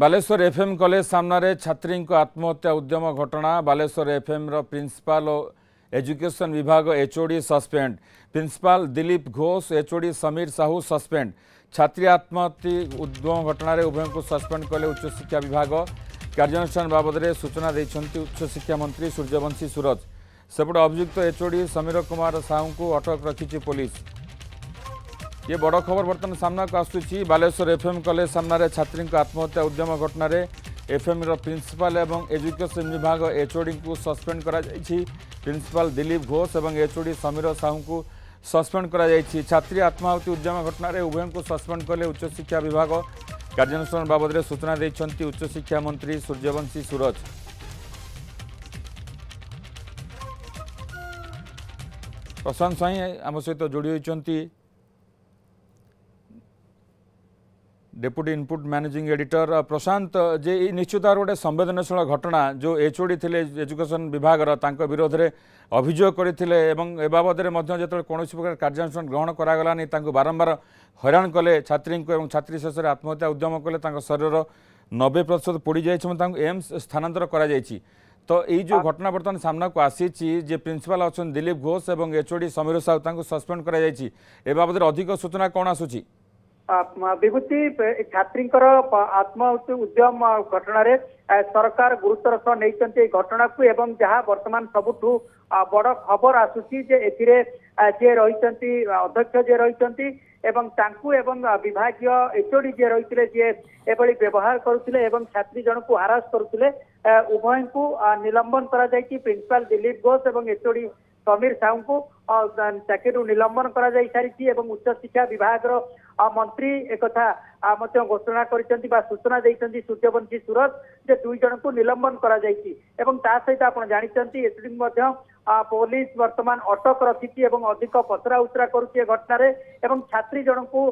Baleshwar FM college सामने छात्री आत्महत्या उद्यम घटना। बालेश्वर एफएम प्रिंसिपाल और एजुकेशन विभाग HOD suspend. Principal Dilip Ghosh HOD Samir Sahu suspend. छात्री आत्महत्या उद्यम घटना उभय को सस्पेंड कले उच्च शिक्षा विभाग। कार्यानुष्ठान बाबद में सूचना देते उच्च शिक्षा मंत्री सूर्यवंशी सूरज। सेपटे अभियुक्त एचओडी समीर कुमार साहू को अटक रखी पुलिस। ये बड़ खबर बर्तमान सामना को आसूची। बालेश्वर एफएम कॉलेज सामने छात्री आत्महत्या उद्यम घटना एफएम प्रिंसिपाल एवं एजुकेशन विभाग एचओडी को सस्पेंड करा जायछि। प्रिंसिपाल दिलीप घोष और एचओडी समीर साहू को सस्पेंड करा जायछि। छात्री आत्महत्या उद्यम घटना उभय को सस्पेंड कले उच्च शिक्षा विभाग। कार्यानुष्ठान बाबद में सूचना देते उच्च शिक्षा मंत्री सूर्यवंशी सूरज। प्रशांत स्वाई आम सहित जोड़ी होती डेप्यूटी इनपुट मैनेजिंग एडिटर। प्रशांत जे निश्चित भाव गोटे संवेदनशील घटना जो एचओडी थे एजुकेशन विभाग विरोध में अभियोग करते ए बाबद जो कौन प्रकार कार्यानुष्ठान ग्रहण करागलानी बारंबार हैरान कले छात्री को छात्री शेष में आत्महत्या उद्यम कले शरीर 90% पोड़ी जाए एम्स स्थानांतर कर तो यही जो घटना बर्तमान सामना को आसी प्रिंसिपाल अच्छा दिलीप घोष और एचओडी समीर साहू सस्पेंड कर बाबद अधिक सूचना कौन आसूची? विभूति छात्री आत्महत्या उद्यम घटना सरकार गुरुतर सह नहीं घटना को एवं जहाँ वर्तमान सबुठू बड़ खबर आसूची जे रही अध्यक्ष जे रही एवं विभागीय एचओडी जे रही जे एभली व्यवहार करुले छात्री जन को हारास करुले उभय को निलंबन करा जायछि। प्रिंसिपाल दिलीप घोष और एचओडी समीर साहू को चाकरी निलंबन करा जाय सारी एवं उच्च शिक्षा विभाग मंत्री एक घोषणा कर सूचना देते सूर्यवंशी सूरज जे दुई जन को निलंबन करा जायछि। एवं ता सहित आप जानते एचओडी पुलिस वर्तमान अटक रखी अधिक पचरा उचरा करुचे घटना एवं छात्री जन को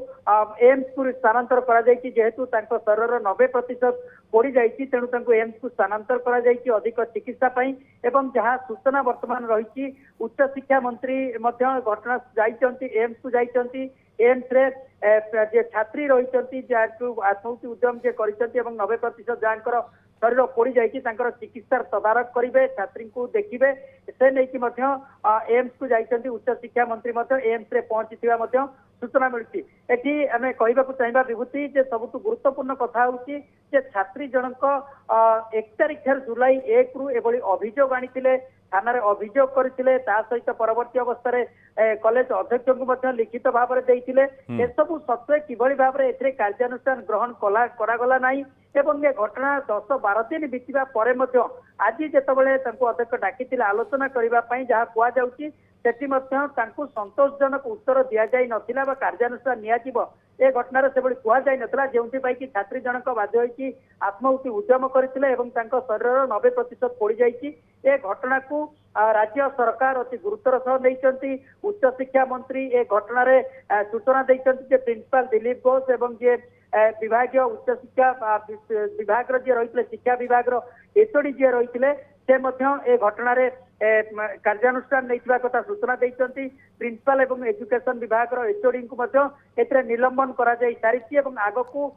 एम्स को स्थानांतर करा जायछि। जेहेतु शरीर 90% पोड़ी जाइए तेणु एम्स को स्थानांतर करा जायछि अधिक चिकित्सा पाई। एवं जहाँ सूचना वर्तमान रही उच्च शिक्षा मंत्री घटना जाइछन्ति एम्स को जाइछन्ति। एम्स रे जे छात्री रही आत्महत्या उद्यम जे करिछन्ति एवं 90% जानकर शरीर पोड़ी जाइए चिकित्सार तदारख करेंगे छात्री को देखिए से नहीं एम्स को जाइछन्ति। उच्च शिक्षा मंत्री एम्स रे पहुंची सूचना मिलती एटी आम कहवाक चाहिए विभूति जे सबुठ गुरुत्वपूर्ण कथा हूँ छात्री जनक 1 तारिख जुलाई 1 रु एभली अभियोग आनी थाना अभियोग करते सहित परवर्ती अवस्था कॉलेज अध्यक्ष को लिखित भाव में देते सबू सत्वे किभली भाव में कार्यानुष्ठान ग्रहण करागला नहीं। एवं ये घटना 10-12 दिन बीतवा पर आज जितेबाला अध्यक्ष डाकी आलोचना करने जहाँ कहुच्छी सेठी संतोषजनक उत्तर दि जाई नथिला बा कार्यानुष्ठान नियाजिबो ए घटना से कह जाई नथिला जेउंथि कि छात्री जनक बाध्य होई आत्महत्या उद्यम करथिले एवं तांको शरीर 90% पोड़ी जाइछि। ए घटना को राज्य सरकार अति गुरुतर सह नहीं उच्च शिक्षा मंत्री ए घटना रे सूचना देते प्रिंसिपाल दिलीप घोष एवं जे विभागीय उच्च शिक्षा विभाग रही शिक्षा विभाग एचओडी जे रही से घटना कार्यानुष्ठान नहीं कथा सूचना देते। प्रिंसिपाल एवं एजुकेशन विभाग एचओडी को निलंबन करा जाय सारी आग को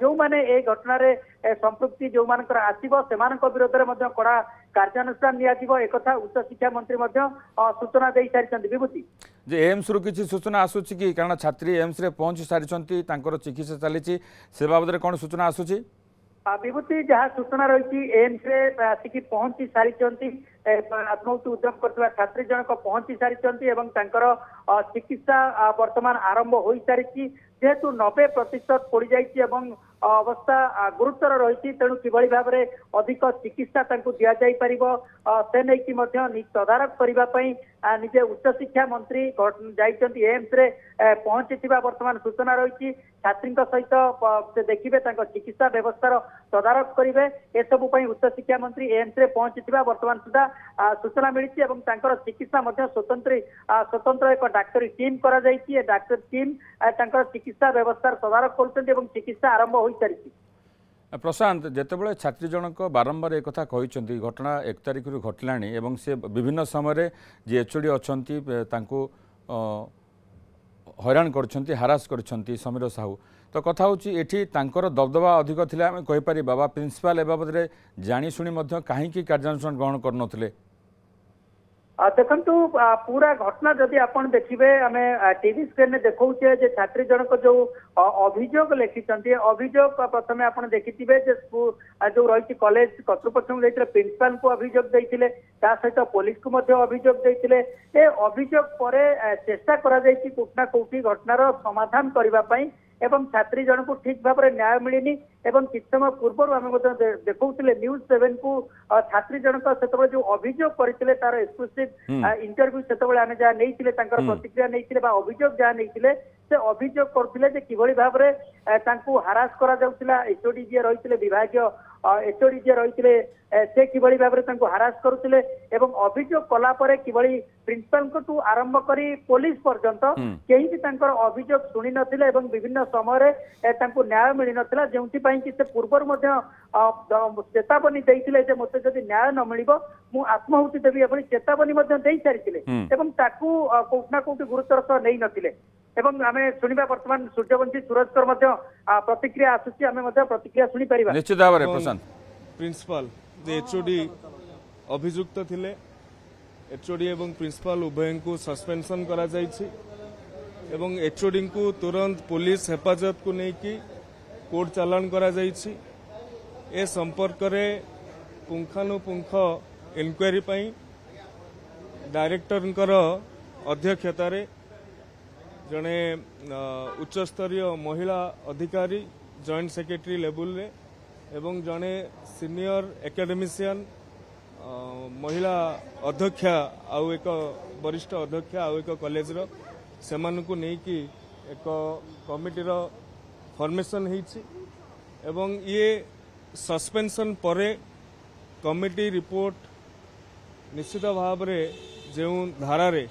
जो माने ए घटना संपृक्ति जो मानकर आसीबो सेमानक विरोध में कड़ा कार्यानुष्ठान नियाजिबो एकथा उच्च शिक्षा मंत्री सूचना दे सारी। विभूति जे एम्स रु किछि सूचना आसुछि कि कारण छात्री एम्स रे पहुंच सारी चिकित्सा चली से बाबद में कौन सूचना आसुछि? विभूति जहाँ सूचना रही एम्स रे आसिक पहुंची सारी आत्महत्या उद्यम कर छात्री जनक पहुंची सारी एवं चिकित्सा वर्तमान आरंभ हो सारी जेहेतु 90% पोड़ी जाइए अवस्था गुरुतर रही तेणु किभली भाव में अधिक चिकित्सा दि जापर से नहीं तदारख करने निजे उच्च शिक्षा मंत्री जाइछन्ति एम्स रे पहुंची वर्तमान सूचना रही छात्री सहित देखिए चिकित्सा व्यवस्था तदारख करेंगे एसबू उच्च शिक्षा मंत्री एम्स रे पहुंची वर्तमान सुधा सूचना मिली और चिकित्सा स्वतंत्र एक डाक्तरी टीम डाक्तरी टीम चिकित्सा व्यवस्था तदारख कर चिकित्सा आरंभ हो सारी। प्रशांत जितेबाला छात्री जनक बारंबार एक कथा कहते घटना 1 तारिख घटला से विभिन्न समय जी एचओडी अच्छा हैरान कर हारास कर समीर साहू तो कथा होची एठी तांकर दबदबा अधिक थिला आमे कहि पारि बाबा प्रिंसिपल ए बाबद रे जानि सुनि मध्य काहेकि कार्यानुष्ठान ग्रहण करनथिले देखु पूरा घटना जदि आपण देखिए आम टीवी स्क्रीन में देखौचे छात्री जनक जो अभियोग लिखिं अभियोग प्रथम आप देखिए जो रही कॉलेज कर्तृपक्ष प्रिंसिपाल को अभियोग देते सहित पुलिस को अभियोग देते अभियोग पर चेष्टा कोठना कोठी घटनार समाधान करने एवं छात्री जन को ठीक भाव में न्याय मिलनी एवं किछ समय पूर्व आम देखौले न्यूज 7 को छात्री जनक से जो अभियोग करते तार एक्सक्लूसिव इंटरव्यू से आम जहाँ नहीं प्रतिक्रिया नहीं अभियोग जहाँ नहीं से अभियोग करते किभली भाव में हारास करा एचओडी जी रही विभाग एचओडी जी रही से किभली भाव में हारास करुले एवं अभियोग कला किभली प्रिंसिपल को आरंभ करी पुलिस पर्यंत कहीं भी अभियोग शुणी नथिले एवं विभिन्न समय न्याय मिल नाला जो कि से पूर्व चेतावनी देते मत जब न्याय न मिल मु आत्माहुति देवी एभली चेतावनी दे सारी कोठना कोठी गुरुतर सह नहीं नथिले एवं आम शुणा बर्तमान सूर्यवंशी सूरजकर प्रतिक्रिया आसूची आम प्रतिक्रिया शुणी पारिबा निश्चित भाव में प्रशांत प्रिंसिपल एचओडी अभियुक्त थिले एचओडी एवं प्रिंसिपल उभय को सस्पेंशन करा जायछि एवं एचओडी को तुरंत पुलिस हेफाजत को लेकिन कोर्ट चालान करा जायछि ए संपर्क में पुंखानुपुंख इनक्वारी डायरेक्टर अध्यक्षतार जड़े उच्चस्तरीय महिला अधिकारी जॉइंट सेक्रेटरी लेवल रे एवं जड़े सीनियर एकेडमिशियन महिला अध्यक्षा आउ एक वरिष्ठ अध्यक्षा आउ एक कॉलेज रो सेमान को नेकी एक कमिटीर फॉर्मेशन होईछि एवं ये सस्पेंशन परे कमिटी रिपोर्ट निश्चित भाव रे जो धारा रे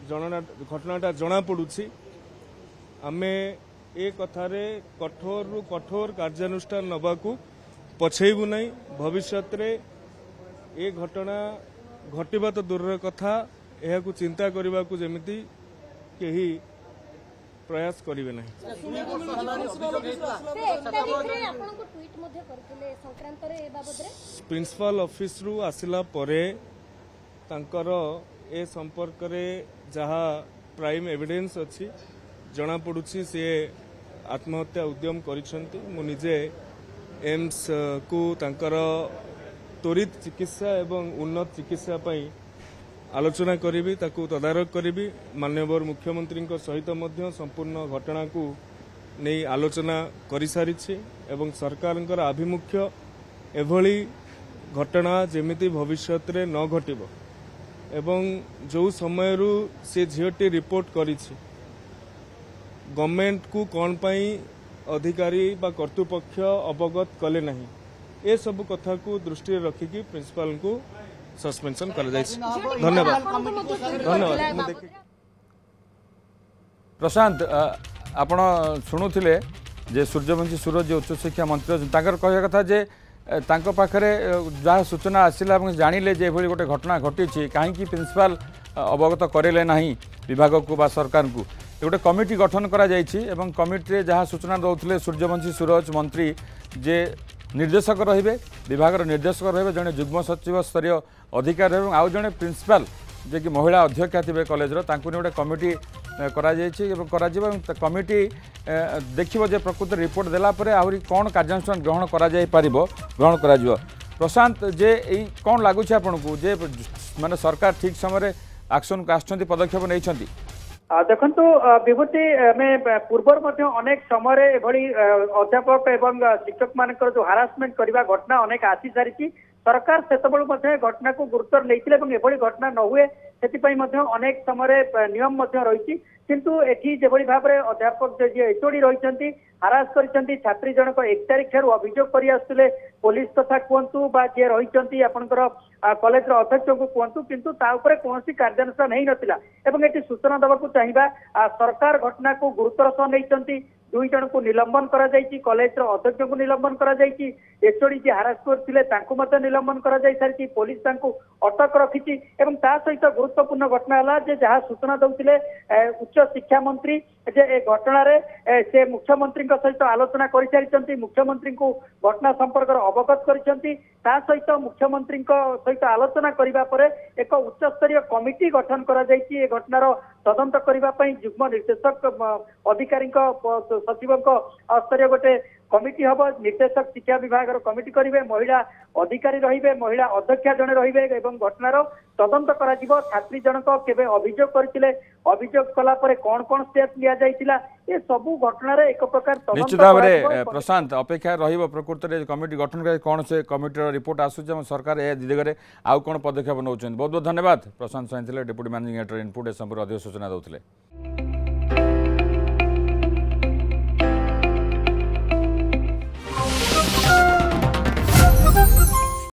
घटनाटा जना पड़ुछि आमे ए कथारे कठोर रु कठोर कार्यानुष्ठान नबाकू पछेबू नहीं भविष्य रे ए घटना घटिबा तो दूर कथा यह को चिंता करने को जमिति केही प्रयास करिवे नहीं प्रिंसिपल ऑफिस रु आसिला परे तांकर ए संपर्क रे जहा प्राइम एविडेंस अच्छी जना पड़ुछि से आत्महत्या उद्यम करिसंती मु निजे एम्स को तांकर त्वरित चिकित्सा एवं उन्नत चिकित्सा पई आलोचना करी ताकू तदारक करी माननीय मुख्यमंत्री सहित मध्य संपूर्ण घटना को नहीं आलोचना कर सारी एवं सरकार आभिमुख्य एभली घटना जेमिति भविष्य रे न घटिब एवं जो समय से झीटी रिपोर्ट करी गवर्नमेंट को कौन पाई अधिकारी बा कर्तृपक्ष अवगत कले नहीं ए सब कथा को दृष्टि रखिकी प्रिंसिपल को सस्पेंशन कर धन्यवाद धन्यवाद प्रशांत आपण शुणुले जे सूर्यवंशी सूरज उच्च शिक्षा मंत्री कहया कथा जे तांको पाखरे जहाँ सूचना आसिला जानिले जे भली गोटे घटना घटी कहीं प्रिंसिपल अवगत करेले नहीं विभाग को बा सरकार को गोटे कमिटी गठन करा जायछि एवं कमिटी जहाँ सूचना दौले सूर्यवंशी सूरज मंत्री जे निर्देशक रहिबे विभाग निर्देशक रहिबे जने जुग्म सचिव स्तरीय अधिकारी एवं आउ जने प्रिंसिपल जे कि महिला अध्यक्षा थे कॉलेज तांको गोटे कमिटी कमिटी देखिबो जे प्रकृत रिपोर्ट देला परे आहुरी कौन कार्यानुष्ठान ग्रहण करा जाय पारिबो ग्रहण करा जिवो प्रशांत जे एई कौन लागुछि आपनकु जे माने सरकार ठीक समय एक्शन को आछंती पदक्षेप नैछंती देखु विभूति पूर्वर अनेक समय एभली अध्यापक एवं शिक्षक मान जो हारासमेंट करने घटना अनेक आसी सारी सरकार से घटना को गुरुत्व नहीं एभली घटना न हुए से अनेक समय नियम रही किंतु एठी जेभली भाव में अध्यापक जे एचओडी रही हारास कर छात्री जनक 1 तारिख ठारू अभियोग कर आसुले पुलिस कथा कहतु बा जे रही आपंकर कॉलेज अध्यक्ष को कहतु किंतु कौन कार्यानुष्ठान नहीं नथिला एवं एटी सूचना देवाक चाहिए सरकार घटना को गुरुतर सह नहीं दुई जन को निलंबन करा जायछि कॉलेज अध्यक्ष को निलंबन करा जायछि एचओडी जी हारास करथिले तांको मते निलंबन करा जाय सारछि पुलिस तांको अटक रखिछि एवं ता सहित गुरुत्वपूर्ण घटना हला जे जहा सूचना दउथिले उच्च शिक्षा मंत्री जे ए घटना रे से मुख्यमंत्री सहित आलोचना करि सारिछन्ति मुख्यमंत्री को घटना संपर्क अवगत करिछन्ति ता सहित मुख्यमंत्री सहित आलोचना करिबा परे एक उच्च स्तरीय कमिटी गठन करा जायछि ए घटनार तदंत करिबा पई युग्म निर्देशक अधिकारी सचिव स्तरीय गोटे कमिटी हम निर्देशक शिक्षा विभाग कमिटी करेंगे महिला अधिकारी रहिबे महिला अध्यक्षा जने रहिबे एवं घटनार तदंत करा जिवो छात्री जनक केबे अभियोग करथिले अभियोग कला परे कोन कोन स्टेप लिया जाइतिला ए सबु घटना रे एक प्रकार तदंत निश्चित भाव में प्रशांत अपेक्षा रहिबो प्रकृति रे कमिटी गठन करे कोन से कमिटी रिपोर्ट आसु जे सरकार ए दिगरे आउ कोन पदक्षेप नउछन बहुत बहुत धन्यवाद प्रशांत साइंथिले डेप्यूटी मैनेजिंग एडिटर इनपुट ए संपूर्ण अधिक सूचना दउथिले।